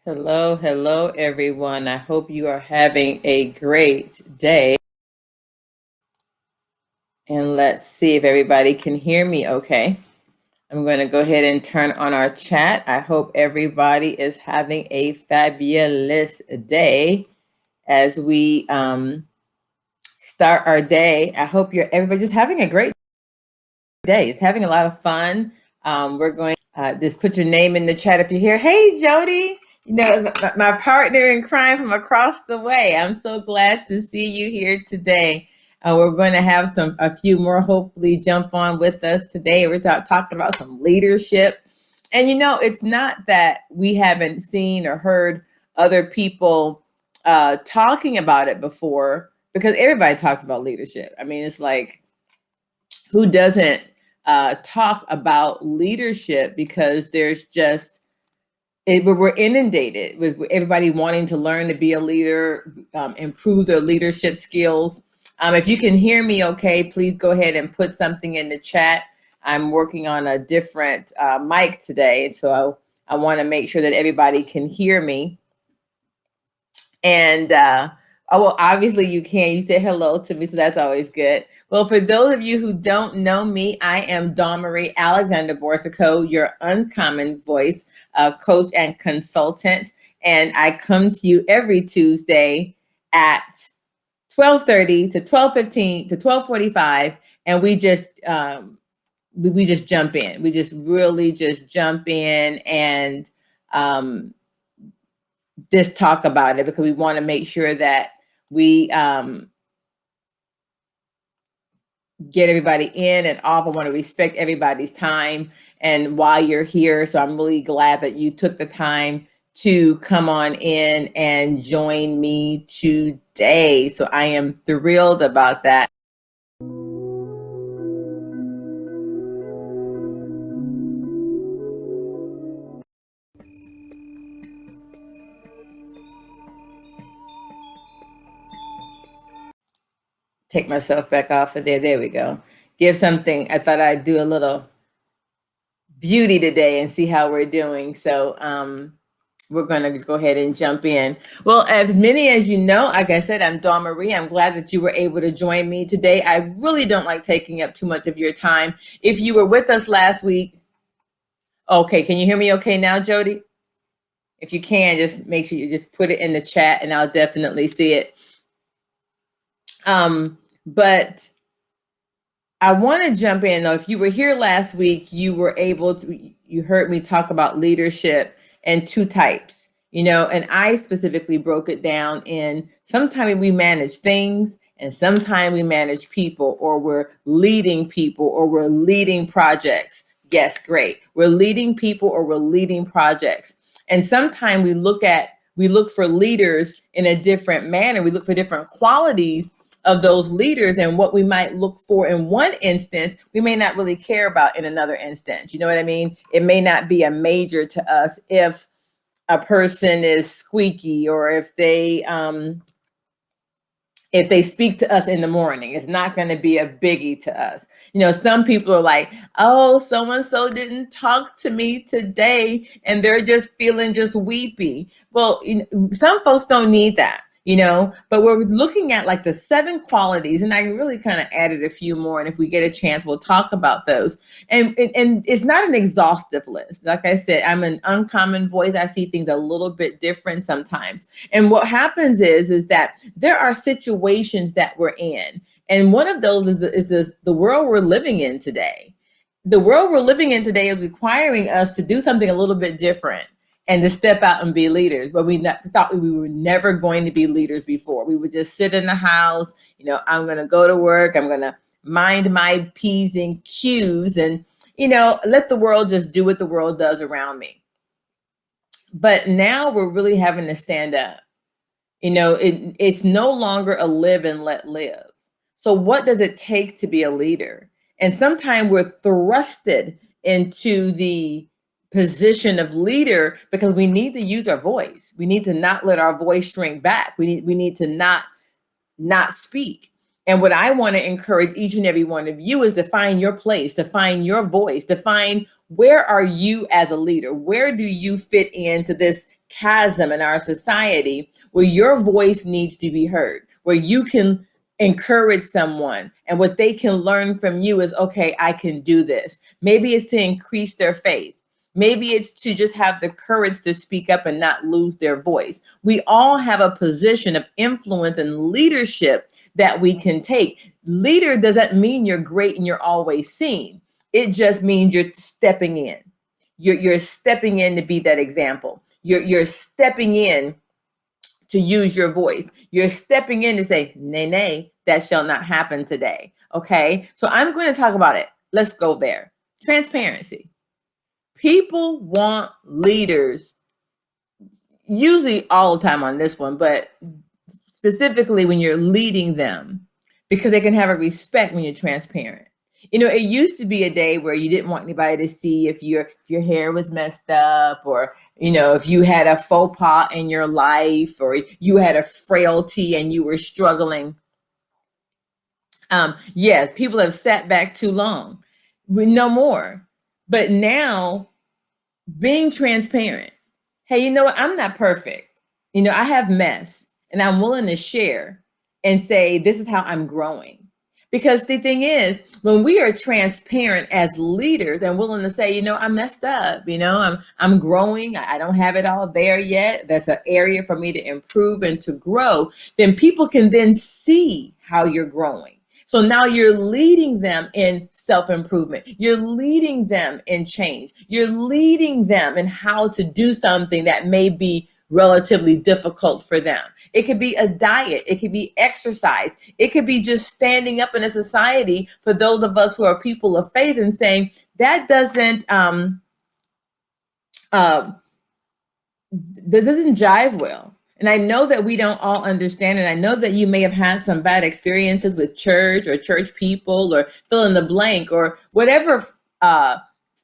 Hello, hello, everyone. I hope you are having a great day. And let's see if everybody can hear me okay. I'm going to go ahead and turn on our chat. I hope everybody is having a fabulous day as we start our day. I hope everybody just having a great day. It's having a lot of fun. We're going just put your name in the chat if you're here. Hey, Jody, my partner in crime from across the way. I'm so glad to see you here today. We're going to have a few more hopefully jump on with us today. We're talking about some leadership. And it's not that we haven't seen or heard other people talking about it before, because everybody talks about leadership. I mean, it's like, who doesn't talk about leadership? Because we're inundated with everybody wanting to learn to be a leader, improve their leadership skills. If you can hear me okay, please go ahead and put something in the chat. I'm working on a different mic today, so I want to make sure that everybody can hear me. And well, obviously you can. You said hello to me, so that's always good. Well, for those of you who don't know me, I am Dawn Marie Alexander Borsico, your uncommon voice coach and consultant. And I come to you every Tuesday at 12:30 to 12:15 to 12:45, and we just jump in. We just really just jump in and just talk about it, because we want to make sure that we get everybody in and off. I want to respect everybody's time and while you're here. So I'm really glad that you took the time to come on in and join me today. So I am thrilled about that. Take myself back off of there. There we go. Give something. I thought I'd do a little beauty today and see how we're doing. So we're going to go ahead and jump in. Well, as many as you know, like I said, I'm Dawn Marie. I'm glad that you were able to join me today. I really don't like taking up too much of your time. If you were with us last week, okay, can you hear me okay now, Jody? If you can, just make sure you just put it in the chat and I'll definitely see it. But I want to jump in though. If you were here last week, you heard me talk about leadership and two types, and I specifically broke it down in sometimes we manage things and sometimes we manage people, or we're leading people, or we're leading projects. Yes, great. We're leading people or we're leading projects. And sometimes we look for leaders in a different manner. We look for different qualities of those leaders, and what we might look for in one instance, we may not really care about in another instance. You know what I mean? It may not be a major to us if a person is squeaky, or if they speak to us in the morning. It's not going to be a biggie to us. Some people are like, oh, so-and-so didn't talk to me today, and they're just feeling just weepy. Well, some folks don't need that. But we're looking at like the 7 qualities, and I really kind of added a few more. And if we get a chance, we'll talk about those. And it's not an exhaustive list. Like I said, I'm an uncommon voice. I see things a little bit different sometimes. And what happens is that there are situations that we're in. And one of those is the world we're living in today. The world we're living in today is requiring us to do something a little bit different and to step out and be leaders. But we thought we were never going to be leaders before. We would just sit in the house. I'm going to go to work. I'm going to mind my P's and Q's and, let the world just do what the world does around me. But now we're really having to stand up. It's no longer a live and let live. So what does it take to be a leader? And sometimes we're thrusted into the position of leader because we need to use our voice. We need to not let our voice shrink back. We need to not speak. And what I want to encourage each and every one of you is to find your place, to find your voice, to find where are you as a leader? Where do you fit into this chasm in our society where your voice needs to be heard, where you can encourage someone and what they can learn from you is, okay, I can do this. Maybe it's to increase their faith. Maybe it's to just have the courage to speak up and not lose their voice. We all have a position of influence and leadership that we can take. Leader doesn't mean you're great and you're always seen. It just means you're stepping in. You're stepping in to be that example. You're stepping in to use your voice. You're stepping in to say, nay, nay, that shall not happen today. Okay. So I'm going to talk about it. Let's go there. Transparency. People want leaders, usually all the time on this one, but specifically when you're leading them, because they can have a respect when you're transparent. You know, it used to be a day where you didn't want anybody to see if your hair was messed up, or, you know, if you had a faux pas in your life, or you had a frailty and you were struggling. Yes, people have sat back too long. We no more. But now, being transparent. Hey, you know what? I'm not perfect. You know, I have mess, and I'm willing to share and say, this is how I'm growing. Because the thing is, when we are transparent as leaders and willing to say, you know, I messed up, you know, I'm growing. I don't have it all there yet. That's an area for me to improve and to grow. Then people can then see how you're growing. So now you're leading them in self-improvement. You're leading them in change. You're leading them in how to do something that may be relatively difficult for them. It could be a diet. It could be exercise. It could be just standing up in a society for those of us who are people of faith and saying that doesn't jive well. And I know that we don't all understand it. I know that you may have had some bad experiences with church or church people or fill in the blank or whatever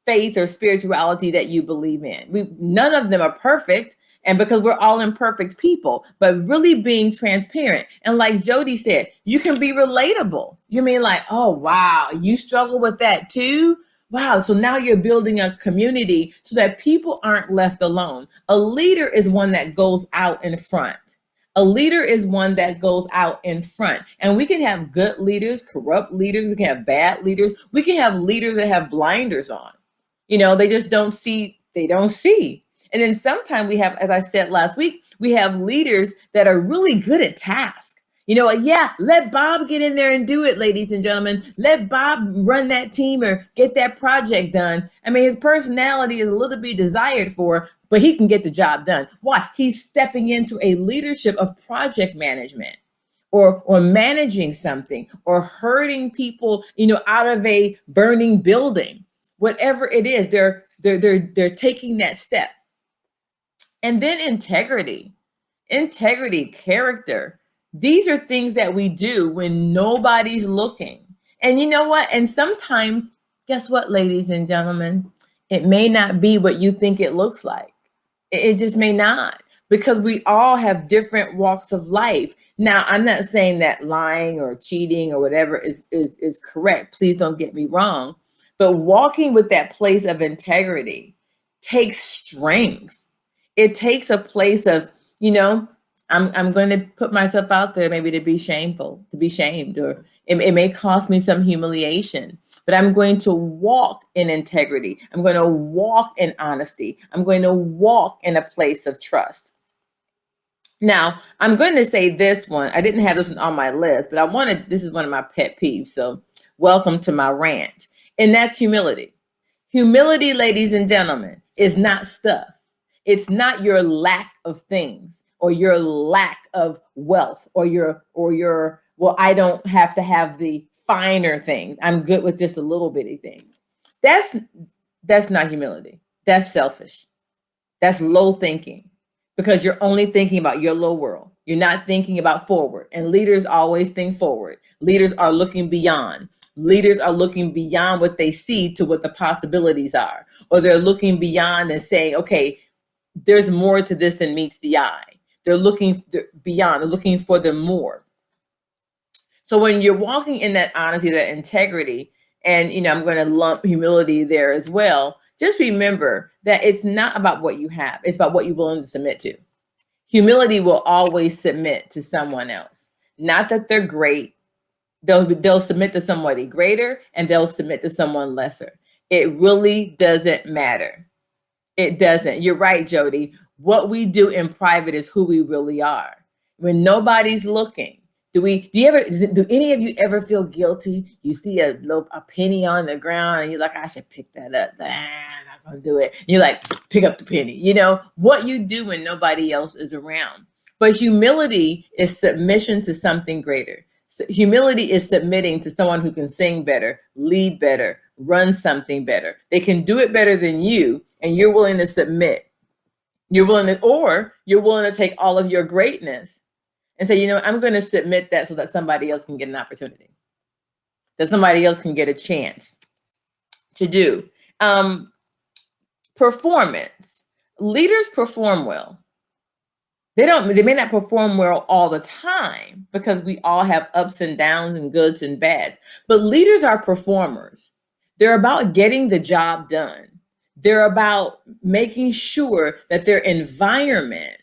faith or spirituality that you believe in. None of them are perfect. And because we're all imperfect people, but really being transparent. And like Jody said, you can be relatable. You mean like, oh, wow, you struggle with that too? Wow. So now you're building a community so that people aren't left alone. A leader is one that goes out in front. A leader is one that goes out in front. And we can have good leaders, corrupt leaders. We can have bad leaders. We can have leaders that have blinders on. You know, they just don't see. They don't see. And then sometimes we have, as I said last week, we have leaders that are really good at tasks. You know, yeah, let Bob get in there and do it, ladies and gentlemen. Let Bob run that team or get that project done. I mean, his personality is a little bit desired for, but he can get the job done. Why? He's stepping into a leadership of project management or managing something or herding people, you know, out of a burning building. Whatever it is, they're taking that step. And then integrity, character. These are things that we do when nobody's looking. And you know what? And sometimes, guess what, ladies and gentlemen? It may not be what you think it looks like. It just may not, because we all have different walks of life. Now, I'm not saying that lying or cheating or whatever is correct. Please don't get me wrong. But walking with that place of integrity takes strength. It takes a place of, you know, I'm going to put myself out there maybe to be shameful, to be shamed, or it may cost me some humiliation, but I'm going to walk in integrity. I'm going to walk in honesty. I'm going to walk in a place of trust. Now, I'm going to say this one. I didn't have this one on my list, but this is one of my pet peeves. So welcome to my rant. And that's humility. Humility, ladies and gentlemen, is not stuff. It's not your lack of things or your lack of wealth or your, well, I don't have to have the finer things. I'm good with just a little bitty things. That's not humility. That's selfish. That's low thinking, because you're only thinking about your little world. You're not thinking about forward. And leaders always think forward. Leaders are looking beyond. Leaders are looking beyond what they see to what the possibilities are. Or they're looking beyond and saying, okay, there's more to this than meets the eye. They're looking beyond, they're looking for the more. So when you're walking in that honesty, that integrity, and I'm going to lump humility there as well, just remember that it's not about what you have, it's about what you're willing to submit to. Humility will always submit to someone else. Not that they're great. They'll submit to somebody greater, and they'll submit to someone lesser. It really doesn't matter. It doesn't. You're right, Jody. What we do in private is who we really are. When nobody's looking, do any of you ever feel guilty? You see a penny on the ground and you're like, I should pick that up. I'm not gonna do it. You're like, pick up the penny. What you do when nobody else is around. But humility is submission to something greater. So humility is submitting to someone who can sing better, lead better, run something better. They can do it better than you, and you're willing to submit. You're willing to take all of your greatness and say, I'm going to submit that so that somebody else can get an opportunity, that somebody else can get a chance to do. Performance. Leaders perform well. They may not perform well all the time because we all have ups and downs and goods and bads, but leaders are performers. They're about getting the job done. They're about making sure that their environment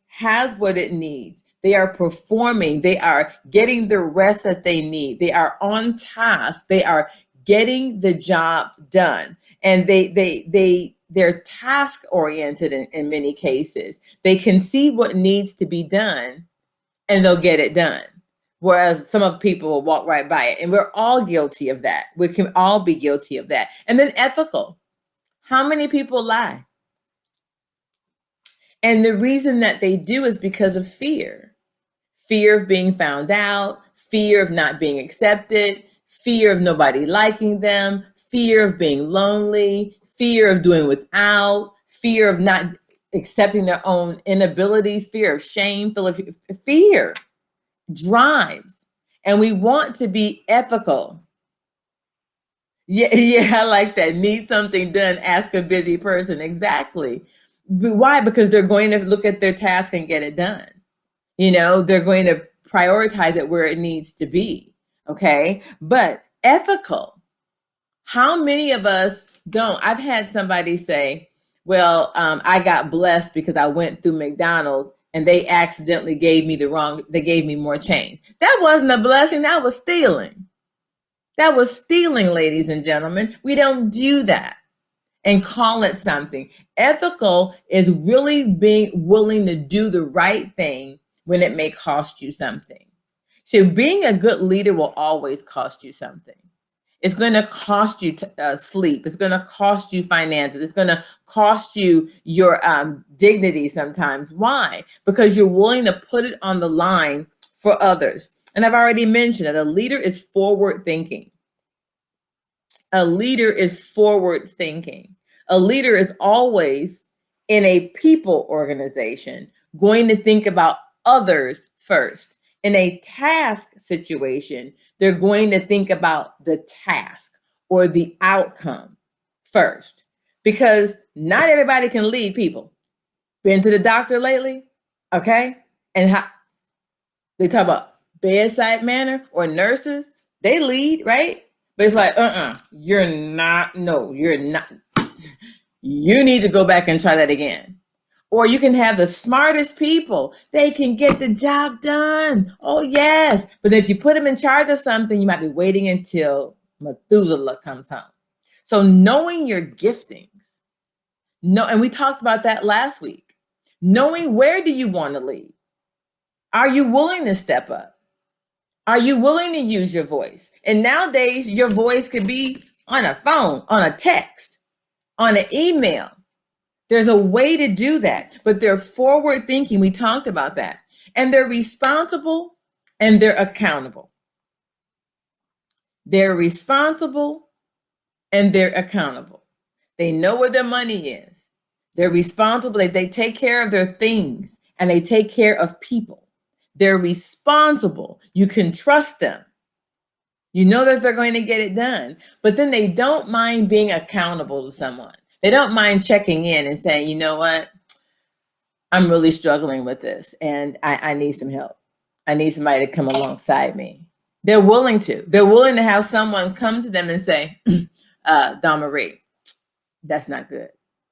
has what it needs. They are performing. They are getting the rest that they need. They are on task. They are getting the job done. And they're task oriented in many cases. They can see what needs to be done and they'll get it done. Whereas some of people will walk right by it. And we're all guilty of that. We can all be guilty of that. And then ethical. How many people lie? And the reason that they do is because of fear. Fear of being found out, fear of not being accepted, fear of nobody liking them, fear of being lonely, fear of doing without, fear of not accepting their own inabilities, fear of shame, fear drives. And we want to be ethical. Yeah, I like that. Need something done, ask a busy person. Exactly. Why? Because they're going to look at their task and get it done. They're going to prioritize it where it needs to be. Okay. But ethical. How many of us don't? I've had somebody say, well, I got blessed because I went through McDonald's and they accidentally gave me more change. That wasn't a blessing. That was stealing. That was stealing, ladies and gentlemen. We don't do that and call it something. Ethical is really being willing to do the right thing when it may cost you something. So being a good leader will always cost you something. It's going to cost you sleep. It's going to cost you finances. It's going to cost you your dignity sometimes. Why? Because you're willing to put it on the line for others. And I've already mentioned that a leader is forward thinking. A leader is forward thinking. A leader is always in a people organization going to think about others first. In a task situation, they're going to think about the task or the outcome first, because not everybody can lead people. Been to the doctor lately? Okay. And how they talk about bedside manner or nurses, they lead, right? But it's like, you're not. You need to go back and try that again. Or you can have the smartest people. They can get the job done. Oh, yes. But if you put them in charge of something, you might be waiting until Methuselah comes home. So knowing your giftings. And we talked about that last week. Knowing where do you want to lead? Are you willing to step up? Are you willing to use your voice? And nowadays, your voice could be on a phone, on a text, on an email. There's a way to do that, but they're forward thinking. We talked about that. And they're responsible and they're accountable. They're responsible and they're accountable. They know where their money is. They're responsible. They take care of their things and they take care of people. They're responsible. You can trust them. You know that they're going to get it done, but then they don't mind being accountable to someone. They don't mind checking in and saying, you know what? I'm really struggling with this and I need some help. I need somebody to come alongside me. They're willing to. They're willing to have someone come to them and say, Don Marie, that's not good.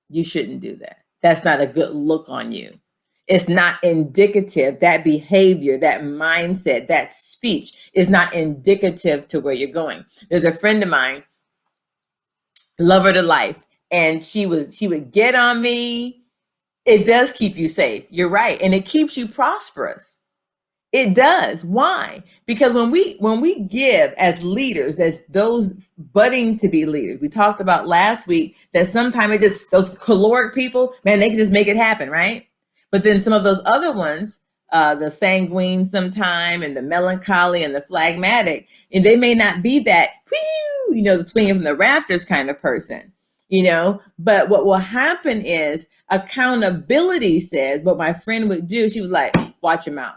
You shouldn't do that. That's not a good look on you. It's not indicative. That behavior, that mindset, that speech is not indicative to where you're going. There's a friend of mine, love her to life, and she would get on me. It does keep you safe. You're right. And it keeps you prosperous. It does. Why? Because when we give as leaders, as those budding to be leaders, we talked about last week that sometimes it just, those caloric people, man, they can just make it happen, right? But then some of those other ones, the sanguine sometime, and the melancholy and the phlegmatic, and they may not be that, the swinging from the rafters kind of person, But what will happen is accountability says, what my friend would do, she was like, watch your mouth.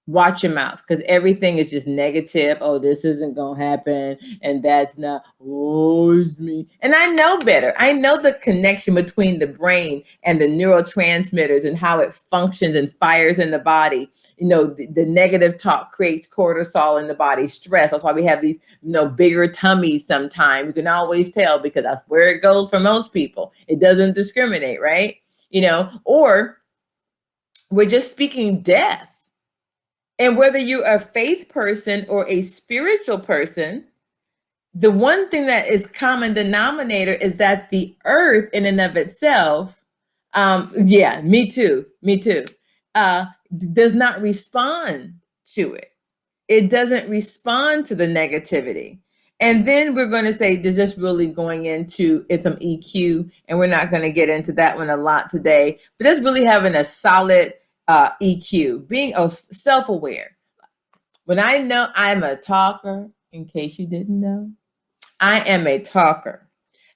Watch your mouth, because everything is just negative. Oh, this isn't gonna happen, and that's not. Oh, it's me. And I know better. I know the connection between the brain and the neurotransmitters and how it functions and fires in the body. The negative talk creates cortisol in the body, stress. That's why we have these, bigger tummies sometimes. You can always tell, because that's where it goes for most people. It doesn't discriminate, right? Or we're just speaking death. And whether you're a faith person or a spiritual person, the one thing that is common denominator is that the earth in and of itself, me too, does not respond to it. It doesn't respond to the negativity. And then we're going to say, they're just really going into some EQ, and we're not going to get into that one a lot today, but that's really having a solid EQ, being self-aware. When I know I'm a talker, in case you didn't know, I am a talker.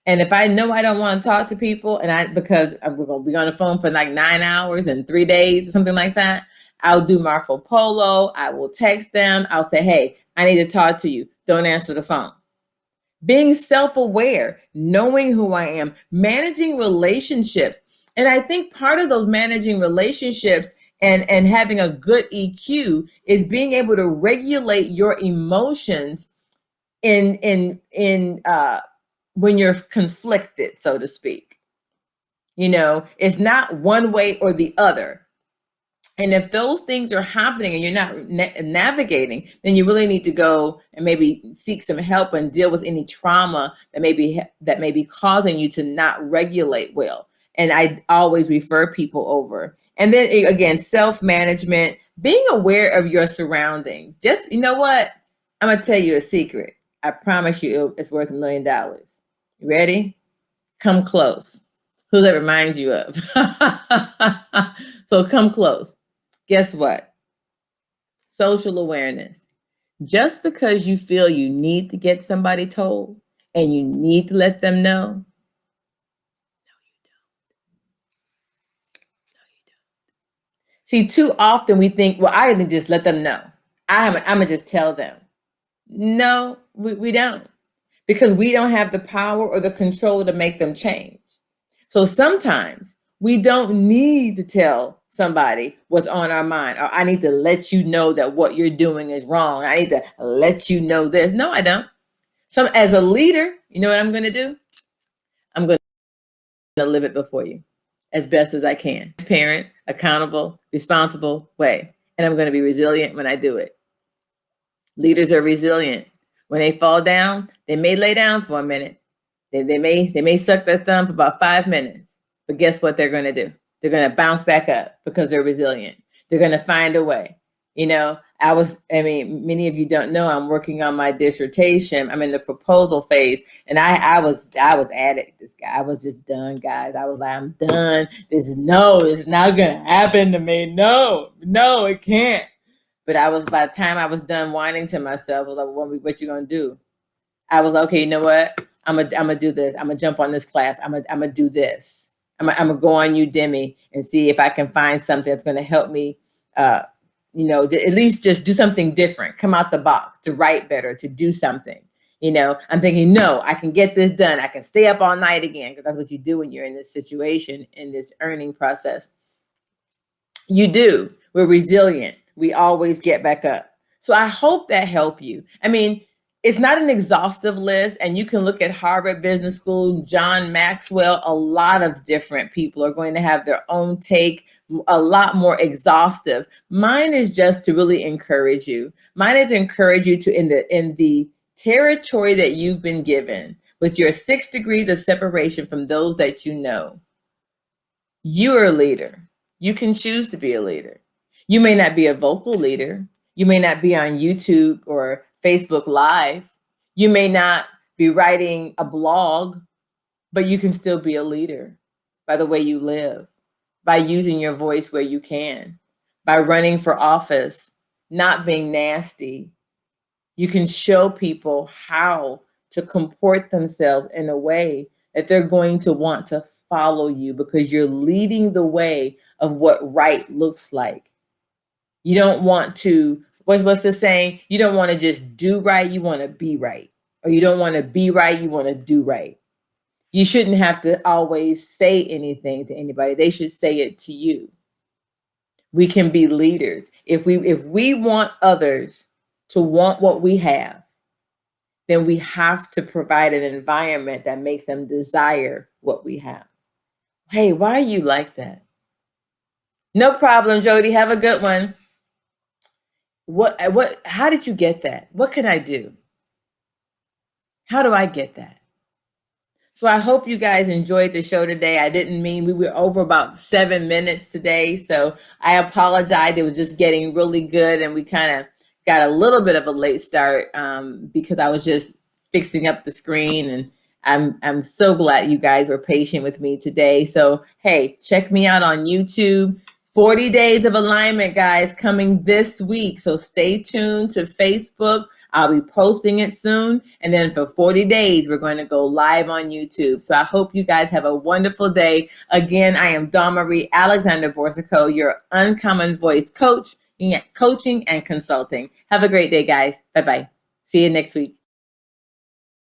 And if I know I don't want to talk to people, because we're going to be on the phone for like 9 hours and 3 days or something like that, I'll do Marco Polo. I will text them. I'll say, hey, I need to talk to you. Don't answer the phone. Being self-aware, knowing who I am, managing relationships. And I think part of those managing relationships and having a good EQ is being able to regulate your emotions in when you're conflicted, so to speak. It's not one way or the other. And if those things are happening and you're not navigating, then you really need to go and maybe seek some help and deal with any trauma that may be causing you to not regulate well. And I always refer people over. And then again, self-management, being aware of your surroundings. Just, you know what? I'm going to tell you a secret. I promise you it's worth $1 million. You ready? Come close. Who that reminds you of? So come close. Guess what? Social awareness. Just because you feel you need to get somebody told and you need to let them know, no, you don't. See, too often we think, well, I can just let them know. I'm going to just tell them. No, we don't. Because we don't have the power or the control to make them change. So sometimes we don't need to tell somebody what's on our mind, or I need to let you know that what you're doing is wrong. I need to let you know this. No, I don't. So as a leader, you know what I'm going to do? I'm going to live it before you as best as I can. Transparent, accountable, responsible way. And I'm going to be resilient when I do it. Leaders are resilient. When they fall down, they may lay down for a minute. They may suck their thumb for about 5 minutes. But guess what they're going to do? They're going to bounce back up because they're resilient. They're going to find a way. Many of you don't know, I'm working on my dissertation. I'm in the proposal phase, and I was at it. I was just done, guys. I was like, I'm done. It's not going to happen to me. No, it can't. But by the time I was done whining to myself, I was like, what you going to do? I was like, okay, you know what? I'm gonna do this. I'm gonna jump on this class. I'm gonna do this. I'm gonna go on Udemy and see if I can find something that's gonna help me, at least just do something different, come out the box, to write better, to do something. I'm thinking, no, I can get this done. I can stay up all night again, because that's what you do when you're in this situation, in this earning process. You do. We're resilient. we always get back up. So I hope that helped you. I mean, it's not an exhaustive list, and you can look at Harvard Business School, John Maxwell. A lot of different people are going to have their own take, a lot more exhaustive. Mine is just to really encourage you. Mine is to encourage you to, in the territory that you've been given, with your 6 degrees of separation from those that you know, you are a leader. You can choose to be a leader. You may not be a vocal leader. You may not be on YouTube or Facebook Live. You may not be writing a blog, but you can still be a leader by the way you live, by using your voice where you can, by running for office, not being nasty. You can show people how to comport themselves in a way that they're going to want to follow you, because you're leading the way of what right looks like. You don't want to, what's the saying? You don't want to just do right, you want to be right. Or you don't want to be right, you want to do right. You shouldn't have to always say anything to anybody. They should say it to you. We can be leaders. If we want others to want what we have, then we have to provide an environment that makes them desire what we have. Hey, why are you like that? No problem, Jody. Have a good one. How did you get that? What can I do? How do I get that? So I hope you guys enjoyed the show today. I didn't mean, we were over about 7 minutes today, so I apologize. It was just getting really good, and we kind of got a little bit of a late start because I was just fixing up the screen, and I'm so glad you guys were patient with me today. So hey, check me out on YouTube. 40 Days of Alignment, guys, coming this week. So stay tuned to Facebook. I'll be posting it soon. And then for 40 days, we're going to go live on YouTube. So I hope you guys have a wonderful day. Again, I am Dawn Marie Alexander Borsico, your Uncommon Voice coach, coaching and consulting. Have a great day, guys. Bye-bye. See you next week.